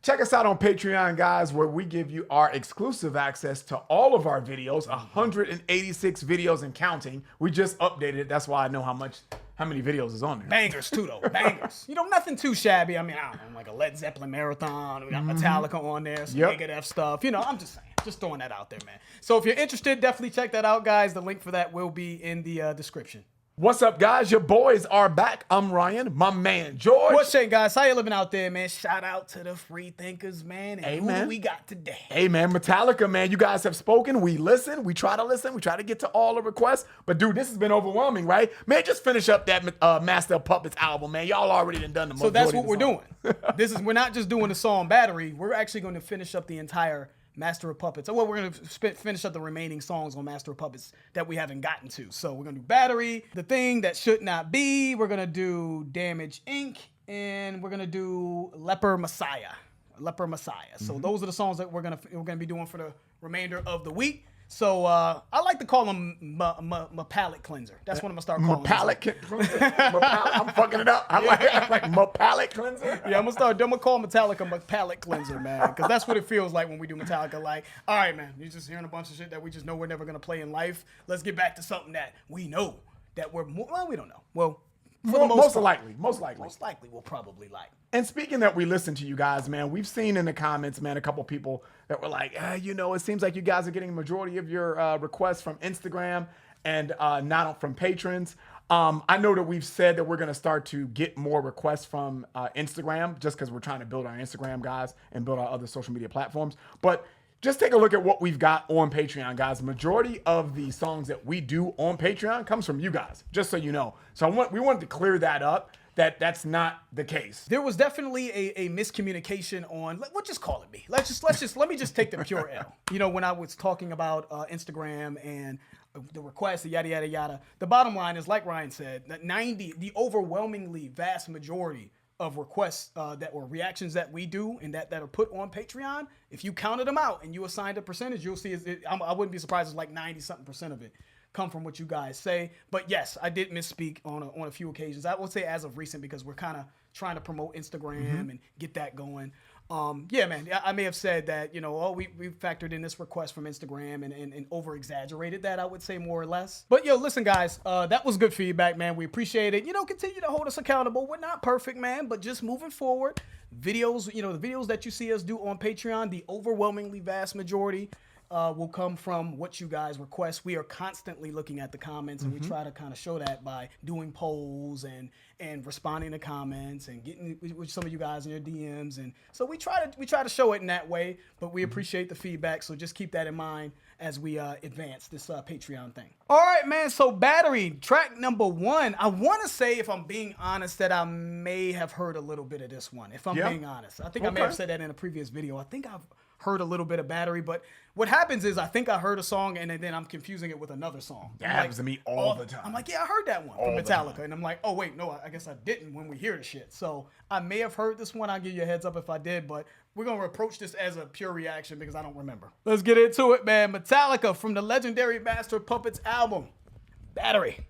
Check us out on Patreon, guys, where we give you our exclusive access to all of our videos, 186 videos and counting. We just updated it. That's why I know how many videos is on there. Bangers too, though. Bangers. Nothing too shabby. I mean, I don't know, like a Led Zeppelin marathon. We got Metallica on there, some Megadeth stuff. I'm just saying. Just throwing that out there, man. So if you're interested, definitely check that out, guys. The link for that will be in the description. What's up, guys? Your boys are back. I'm Ryan, my man, George. What's shaking, guys? How you living out there, man? Shout out to the free thinkers, man. And who do we got today? Hey, man, Metallica, man. You guys have spoken. We listen. We try to listen. We try to get to all the requests. But, dude, this has been overwhelming, right? Man, just finish up that Master of Puppets album, man. Y'all already done the most. So that's what we're doing. We're not just doing the song Battery. We're actually going to finish up the entire Master of Puppets. Well, we're going to finish up the remaining songs on Master of Puppets that we haven't gotten to. So we're going to do Battery, The Thing That Should Not Be. We're going to do Damage Inc. And we're going to do Leper Messiah. So those are the songs that we're going to be doing for the remainder of the week. So I like to call them my palate cleanser. That's what I'm gonna start calling them. I'm fucking it up. I like my palate cleanser. Yeah, I'm gonna call Metallica my palate cleanser, man, because that's what it feels like when we do Metallica. Like, all right, man, you're just hearing a bunch of shit that we just know we're never gonna play in life. Let's get back to something that we know that we don't know. Well, most likely we'll probably like. And speaking that we listen to you guys, man, we've seen in the comments, man, a couple people that were like, it seems like you guys are getting a majority of your requests from Instagram and not from patrons. I know that we've said that we're going to start to get more requests from Instagram just because we're trying to build our Instagram, guys, and build our other social media platforms. But just take a look at what we've got on Patreon, guys. Majority of the songs that we do on Patreon comes from you guys, just so you know. So we wanted to clear that up, that's not the case. There was definitely a miscommunication on, we'll just call it me. Let me just take the pure L. When I was talking about Instagram and the requests, the yada, yada, yada. The bottom line is, like Ryan said, that the overwhelmingly vast majority of requests that were reactions that we do and that are put on Patreon, if you counted them out and you assigned a percentage, you'll see I wouldn't be surprised if like 90-something% of it come from what you guys say. But yes, I did misspeak on a few occasions. I would say as of recent, because we're kind of trying to promote Instagram and get that going. Yeah, man, I may have said that, we factored in this request from Instagram and over-exaggerated that, I would say, more or less. But, listen, guys, that was good feedback, man. We appreciate it. Continue to hold us accountable. We're not perfect, man, but just moving forward, videos, the videos that you see us do on Patreon, the overwhelmingly vast majority will come from what you guys request. We are constantly looking at the comments, and we try to kind of show that by doing polls and responding to comments and getting with some of you guys in your DMs. And so we try to show it in that way, but we appreciate the feedback. So just keep that in mind as we advance this Patreon thing. All right, man. So Battery, track number 1. I want to say, if I'm being honest, that I may have heard a little bit of this one. If I'm being honest, I think I may have said that in a previous video. I think I've heard a little bit of Battery, but what happens is I think I heard a song and then I'm confusing it with another song. That happens to me all the time. I'm like, yeah, I heard that one from Metallica. And I'm like, oh, wait, no, I guess I didn't when we hear the shit. So I may have heard this one. I'll give you a heads up if I did, but we're going to approach this as a pure reaction because I don't remember. Let's get into it, man. Metallica from the legendary Master of Puppets album, Battery.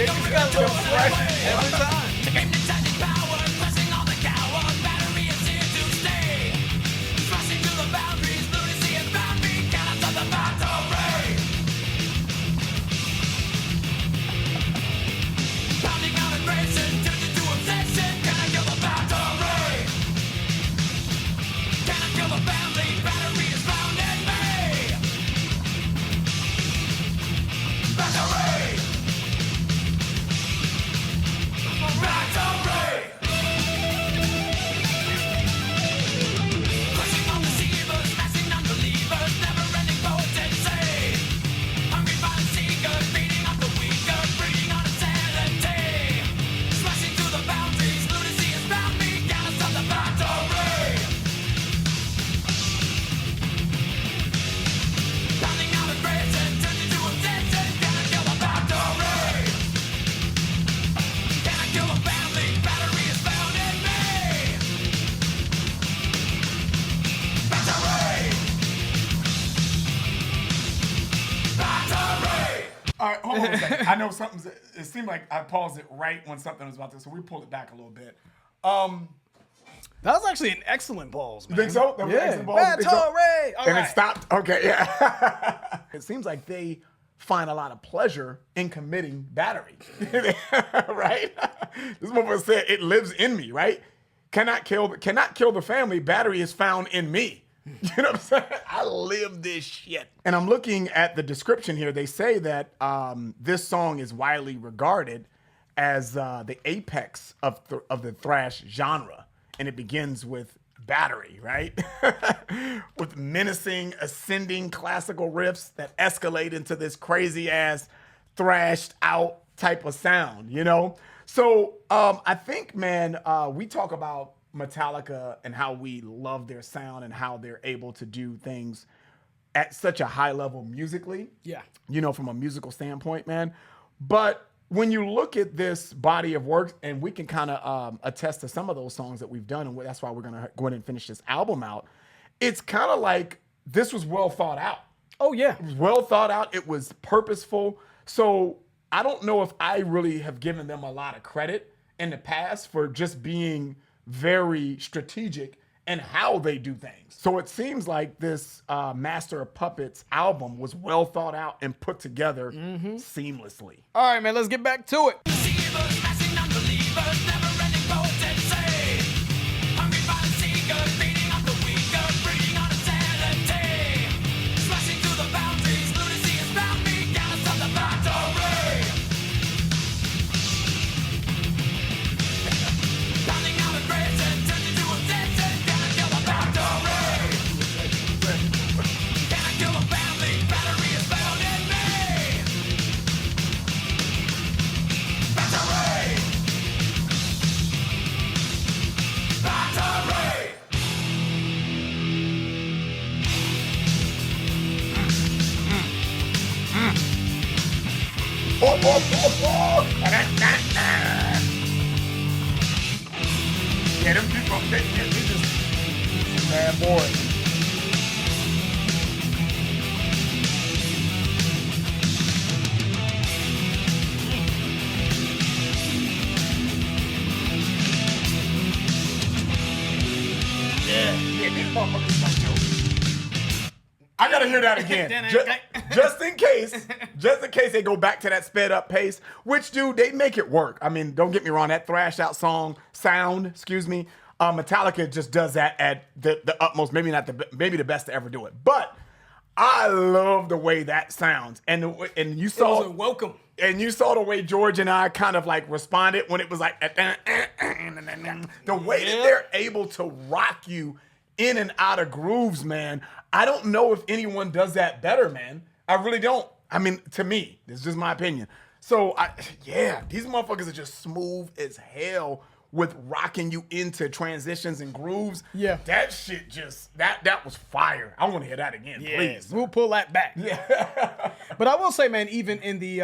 just got the fresh every time. All right, hold on a second. I know something's. It seemed like I paused it right when something was about to, so we pulled it back a little bit. That was actually an excellent pause, man. You think so? That was an excellent pause? You think so? Battery! All And right. it stopped. Okay, yeah. It seems like they find a lot of pleasure in committing battery, right? This motherfucker said it lives in me, right? Cannot kill the family. Battery is found in me. You know what I'm saying? I live this shit. And I'm looking at the description here. They say that this song is widely regarded as the apex of the thrash genre. And it begins with Battery, right? With menacing, ascending classical riffs that escalate into this crazy ass, thrashed out type of sound, you know? So I think, man, we talk about Metallica and how we love their sound and how they're able to do things at such a high level musically. Yeah. You know, from a musical standpoint, man. But when you look at this body of work, and we can kind of attest to some of those songs that we've done, and that's why we're going to go ahead and finish this album out, it's kind of like this was well thought out. Oh, yeah. It was well thought out. It was purposeful. So I don't know if I really have given them a lot of credit in the past for just being very strategic in how they do things. So it seems like this Master of Puppets album was well thought out and put together seamlessly. All right, man, let's get back to it. Yeah, them people, they just bad boys. Yeah, these motherfuckers like, yo. I gotta hear that again. Just in case they go back to that sped up pace, which, dude, they make it work. I mean, don't get me wrong, that thrashed out sound, Metallica just does that at the utmost, maybe the best to ever do it. But I love the way that sounds. And you saw It was a welcome. And you saw the way George and I kind of like responded when it was like the way that they're able to rock you in and out of grooves, man. I don't know if anyone does that better, man. I really don't. I mean, to me, this is just my opinion. So, these motherfuckers are just smooth as hell with rocking you into transitions and grooves. Yeah. That shit that was fire. I want to hear that again, please. We'll pull that back. Yeah. But I will say, man, even in the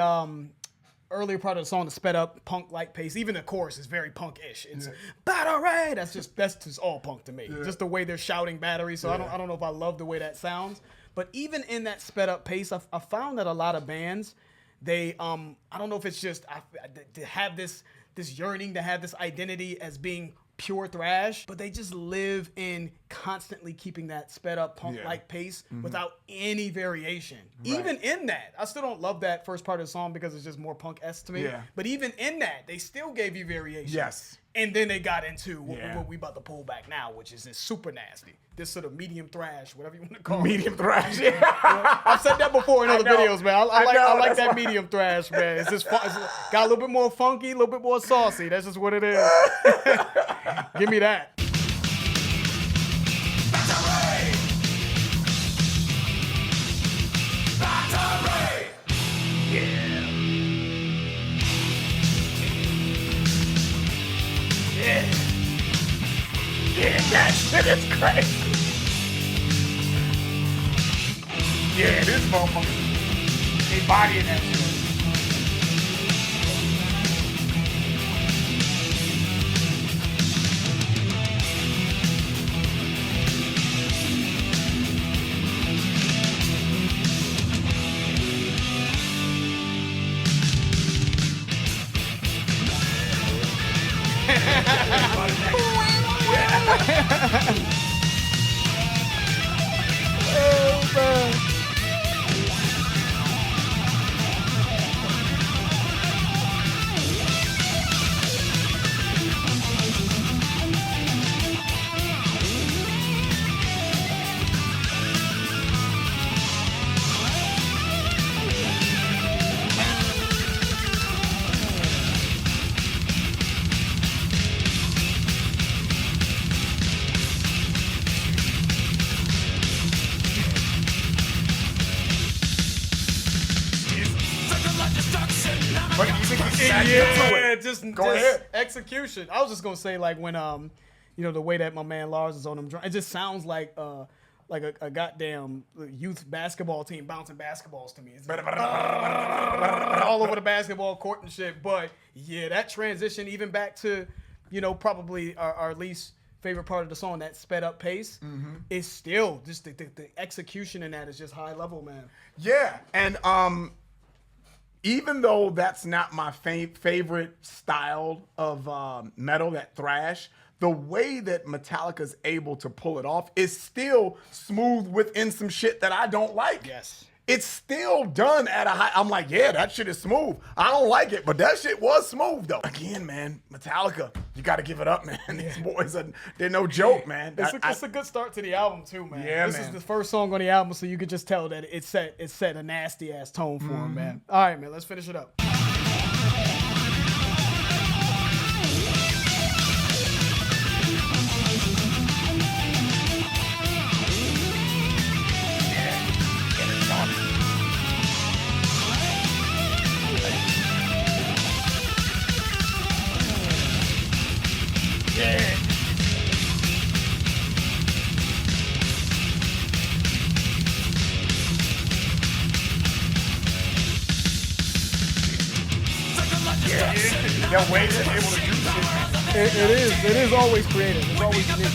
earlier part of the song, the sped up punk-like pace, even the chorus is very punk-ish. It's Battery. That's just all punk to me. Yeah. Just the way they're shouting Battery. So I don't know if I love the way that sounds. But even in that sped up pace, I found that a lot of bands, They I don't know if it's just to have this yearning, to have this identity as being pure thrash, but they just live in constantly keeping that sped up punk-like pace without any variation. Right. Even in that, I still don't love that first part of the song because it's just more punk-esque to me. Yeah. But even in that, they still gave you variation. Yes. And then they got into what we about to pull back now, which is this super nasty, this sort of medium thrash, whatever you want to call it. Medium thrash. Yeah. I've said that before in other know. videos, man. I know, like that's that why. medium thrash, man. It's just it's got a little bit more funky, a little bit more saucy. That's just what it is. Give me that. Yeah, that shit is crazy. Yeah, this motherfucker. They bodying that shit. Oh, man. But you think he's Yeah, just Go ahead. execution. I was just gonna say like when the way that my man Lars is on them, it just sounds like a goddamn youth basketball team bouncing basketballs to me. It's all over the basketball court and shit. But yeah, that transition even back to probably our least favorite part of the song, that sped up pace, is still just the execution in that is just high level, man. Yeah, and even though that's not my favorite style of metal, that thrash, the way that Metallica's able to pull it off is still smooth within some shit that I don't like. Yes. It's still done at a high. I'm like, yeah, that shit is smooth. I don't like it, but that shit was smooth though. Again, man, Metallica, you got to give it up, man. These boys they're no joke, man. It's a good start to the album too, man. Yeah, this man. is the first song on the album, so you could just tell that it set a nasty ass tone for him, man. All right, man, let's finish it up. That way they're able to do shit. It is always creative. It's always unique.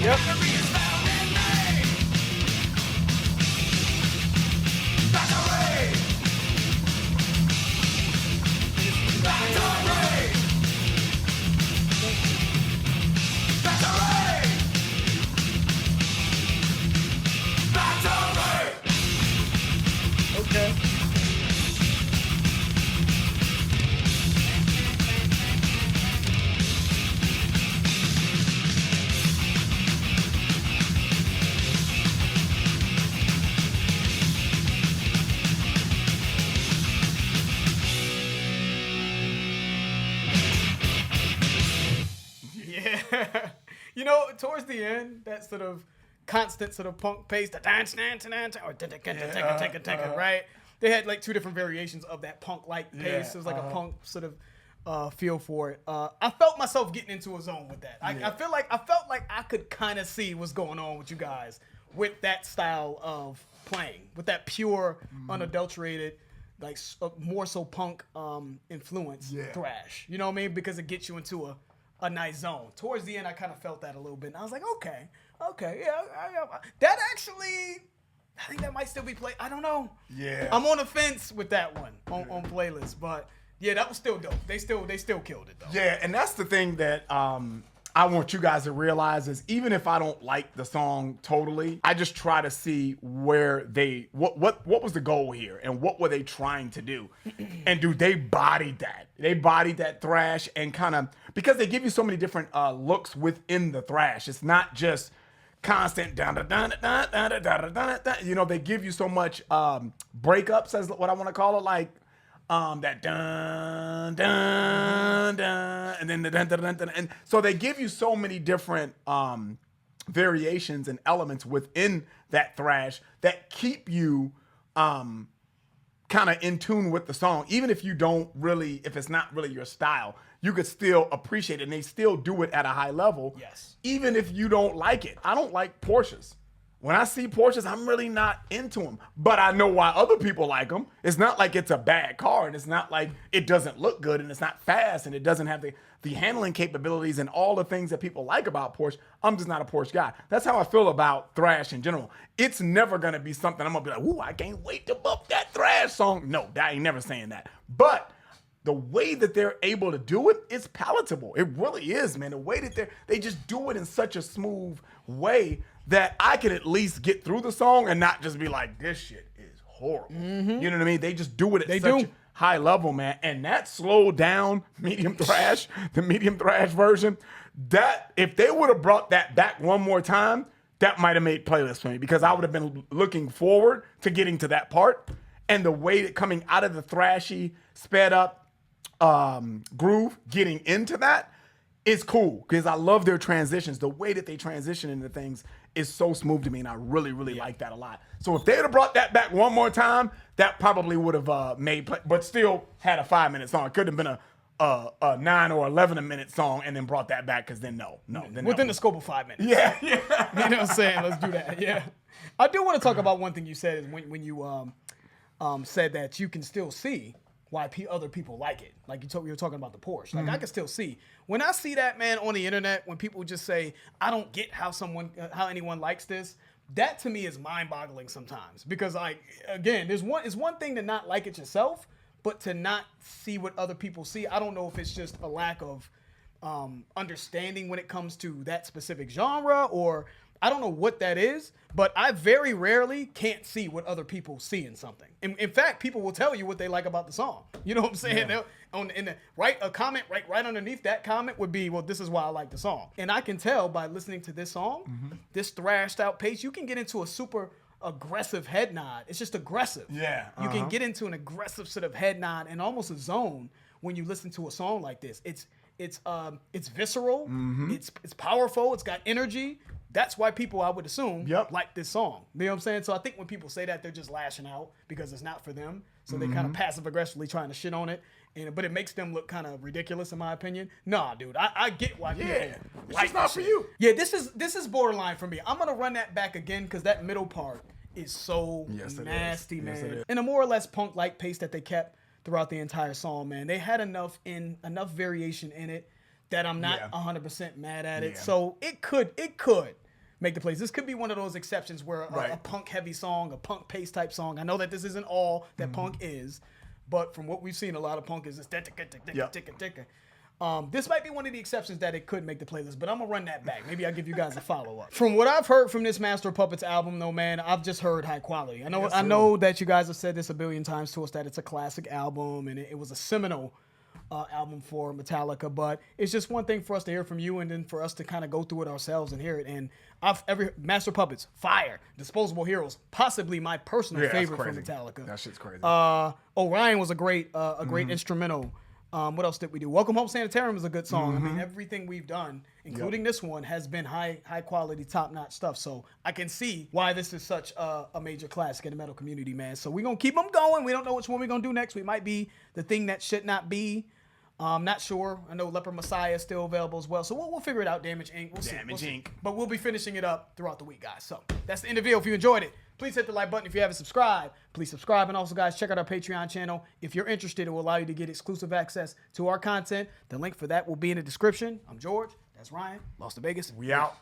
Yep. Okay. Yeah. Towards the end, that sort of constant sort of punk pace, the dance, or right? They had like two different variations of that punk-like pace. It was like a punk sort of feel for it. I felt myself getting into a zone with that. I felt like I could kind of see what's going on with you guys with that style of playing, with that pure, unadulterated, like more so punk influence thrash. You know what I mean? Because it gets you into a nice zone. Towards the end, I kind of felt that a little bit. And I was like, okay, yeah. That actually, I think that might still be played. I don't know. Yeah. I'm on the fence with that one on playlist. But, yeah, that was still dope. They still killed it, though. Yeah, and that's the thing that I want you guys to realize is even if I don't like the song totally, I just try to see where what was the goal here and what were they trying to do. And dude, they bodied that. They bodied that thrash and kind of, because they give you so many different looks within the thrash. It's not just constant you know, they give you so much breakups, as what I want to call it, like that dun dun dun, and then the dun dun dun dun, and so they give you so many different variations and elements within that thrash that keep you kind of in tune with the song, even if if it's not really your style, you could still appreciate it, and they still do it at a high level. Yes. Even if you don't like it. I don't like Porsches. When I see Porsches, I'm really not into them. But I know why other people like them. It's not like it's a bad car, and it's not like it doesn't look good, and it's not fast, and it doesn't have the handling capabilities and all the things that people like about Porsche. I'm just not a Porsche guy. That's how I feel about thrash in general. It's never going to be something I'm going to be like, ooh, I can't wait to bump that thrash song. No, I ain't never saying that. But the way that they're able to do it is palatable. It really is, man. The way that they just do it in such a smooth way that I can at least get through the song and not just be like, this shit is horrible. You know what I mean? They just do it at such a high level, man. And that slowed down medium thrash, the medium thrash version, that if they would have brought that back one more time, that might have made playlists for me, because I would have been looking forward to getting to that part. And the way that coming out of the thrashy, sped up groove, getting into that is cool, because I love their transitions. The way that they transition into things is so smooth to me, and I really, really like that a lot. So if they would have brought that back one more time, that probably would have but still had a 5-minute song. It could have been a 9 or 11-minute song, and then brought that back, because then within the scope of 5 minutes. Yeah. You know what I'm saying? Let's do that. Yeah. I do want to talk about one thing you said, is when you said that you can still see why other people like it. Like you were talking about the Porsche. Like I can still see. When I see that, man, on the internet, when people just say, I don't get how anyone likes this, that to me is mind-boggling sometimes. Because, like, again, it's one thing to not like it yourself, but to not see what other people see. I don't know if it's just a lack of understanding when it comes to that specific genre, or I don't know what that is, but I very rarely can't see what other people see in something. In fact, people will tell you what they like about the song. You know what I'm saying? Yeah. A comment right underneath that comment would be, well, this is why I like the song. And I can tell by listening to this song, this thrashed out pace, you can get into a super aggressive head nod. It's just aggressive. Yeah. You can get into an aggressive sort of head nod and almost a zone when you listen to a song like this. It's visceral. It's powerful. It's got energy. That's why people, I would assume, like this song. You know what I'm saying? So I think when people say that, they're just lashing out because it's not for them. So they kind of passive-aggressively trying to shit on it. But it makes them look kind of ridiculous, in my opinion. Nah, dude, I get why people it's just not for you. Yeah, this is borderline for me. I'm going to run that back again, because that middle part is so nasty, man. Yes, And a more or less punk-like pace that they kept throughout the entire song, man. They had enough variation in it that I'm not 100% mad at it. So it could make the place. This could be one of those exceptions where a punk heavy song, a punk pace type song. I know that this isn't all that punk is, but from what we've seen, a lot of punk is this this might be one of the exceptions that it could make the playlist, but I'm gonna run that back. Maybe I'll give you guys a follow-up. From what I've heard from this Master of Puppets album, though, man, I've just heard high quality. I know that you guys have said this a billion times to us, that it's a classic album and it was a seminal album for Metallica, but it's just one thing for us to hear from you, and then for us to kind of go through it ourselves and hear it. And Master of Puppets, fire. Disposable Heroes, possibly my personal favorite from Metallica. That shit's crazy. Orion was a great instrumental. What else did we do? Welcome Home Sanitarium is a good song. I mean, everything we've done, including this one, has been high quality, top notch stuff. So I can see why this is such a major classic in the metal community, man. So we're gonna keep them going. We don't know which one we're gonna do next. We might be The Thing That Should Not Be. Not sure. I know Leper Messiah is still available as well. So we'll figure it out. Damage Inc. We'll see. Damage Inc. But we'll be finishing it up throughout the week, guys. So that's the end of the video. If you enjoyed it, please hit the like button. If you haven't subscribed, please subscribe. And also, guys, check out our Patreon channel. If you're interested, it will allow you to get exclusive access to our content. The link for that will be in the description. I'm George. That's Ryan. Lost to Vegas. We out.